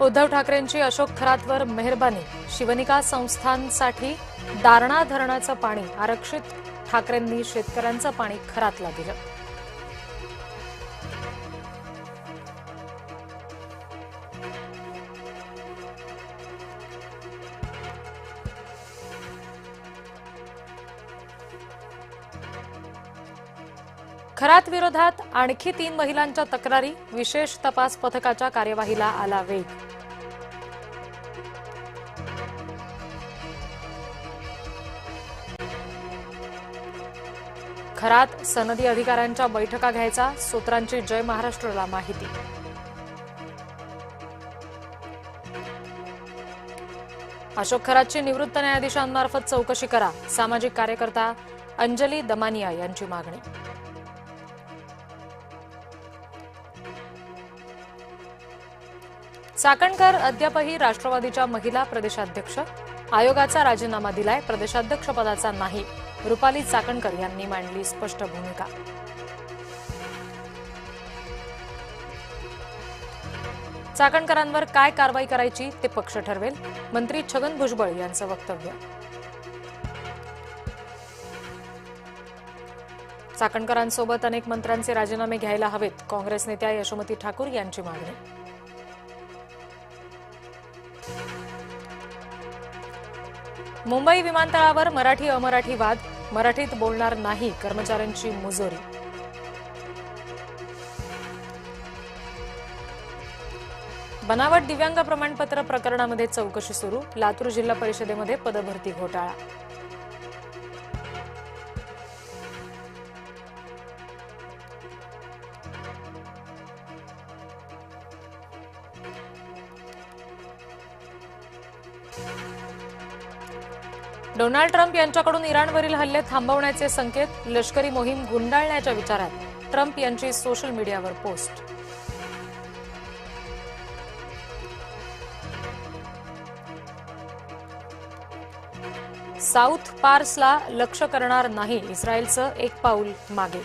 उद्धव ठाकरेंची अशोक खरातवर मेहरबानी, शिवनिका संस्थांसाठी दारणा धरणाचं पाणी आरक्षित, ठाकरेंनी शेतकऱ्यांचं पाणी खरातला दिलं. खरात विरोधात आणखी 3 महिलांच्या तक्रारी, विशेष तपास पथकाच्या कार्यवाहीला आला वेग. खरात सनदी अधिकाऱ्यांच्या बैठका घ्यायचा, सूत्रांची जय महाराष्ट्रला माहिती. अशोक खरातची निवृत्त न्यायाधीशांमार्फत चौकशी करा, सामाजिक कार्यकर्ता अंजली दमानिया यांची मागणी. चाकणकर अद्यापही राष्ट्रवादीच्या महिला प्रदेशाध्यक्ष, आयोगाचा राजीनामा दिलाय, प्रदेशाध्यक्षपदाचा नाही. रुपाली चाकणकर यांनी मांडली स्पष्ट भूमिका. चाकणकरांवर काय कारवाई करायची ते पक्ष ठरवेल, मंत्री छगन भुजबळ यांचं वक्तव्य. चाकणकरांसोबत अनेक मंत्र्यांचे राजीनामे घ्यायला हवेत, काँग्रेस नेत्या यशोमती ठाकूर यांची मागणी. मुंबई विमानतळावर मराठी अमराठी वाद, मराठीत बोलणार नाही कर्मचाऱ्यांची मुजोरी. बनावट दिव्यांग प्रमाणपत्र प्रकरणामध्ये चौकशी सुरू, लातूर जिल्हा परिषदेमध्ये पदभरती घोटाळा. डोनाल्ड ट्रम्प यांच्याकडून इराणवरील हल्ले थांबवण्याचे संकेत, लष्करी मोहीम गुंडाळण्याच्या विचारात, ट्रम्प यांची सोशल मीडियावर पोस्ट. साऊथ पार्सला लक्ष्य करणार नाही, इस्रायलचं एक पाऊल मागे.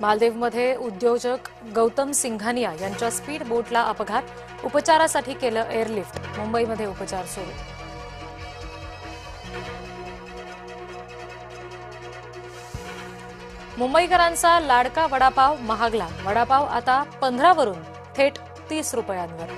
मालदीवमध्ये उद्योजक गौतम सिंघानिया यांच्या स्पीड बोटला अपघात, उपचारासाठी केलं एअरलिफ्ट, मुंबईमध्ये उपचार सुरू. मुंबईकरांचा लाडका वडापाव महागला, वडापाव आता 15 वरून थेट 30 रुपयांवर.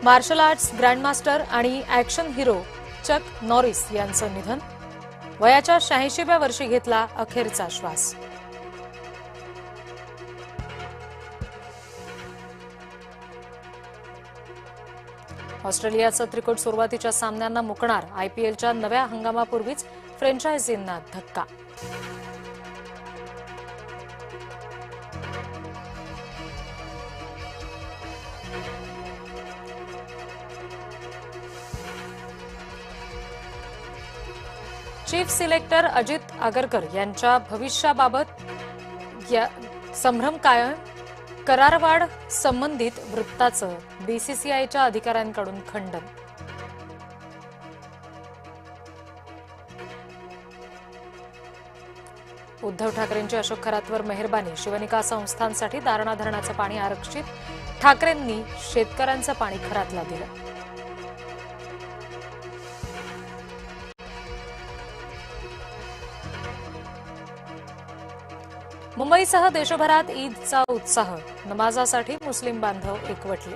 मार्शल आर्ट्स ग्रँडमास्टर आणि ॲक्शन हिरो चक नॉरिस यांचं निधन, वयाच्या 86व्या वर्षी घेतला अखेरचा श्वास. ऑस्ट्रेलियाचं त्रिकूट सुरुवातीच्या सामन्यांना मुकणार, आयपीएलच्या नव्या हंगामापूर्वीच फ्रँचायझींना धक्का. चीफ सिलेक्टर अजित आगरकर यांच्या भविष्याबाबत संभ्रम कायम, करारवाढ संबंधित वृत्ताचं बीसीसीआयच्या अधिकाऱ्यांकडून खंडन. उद्धव ठाकरेंची अशोक खरातवर मेहरबानी, शिवनिका संस्थांसाठी दारणा धरणाचं पाणी आरक्षित, ठाकरेंनी शेतकऱ्यांचं पाणी खरातला दिलं. मुंबईसह देशभरात ईदचा उत्साह, नमाजासाठी मुस्लिम बांधव एकवटले.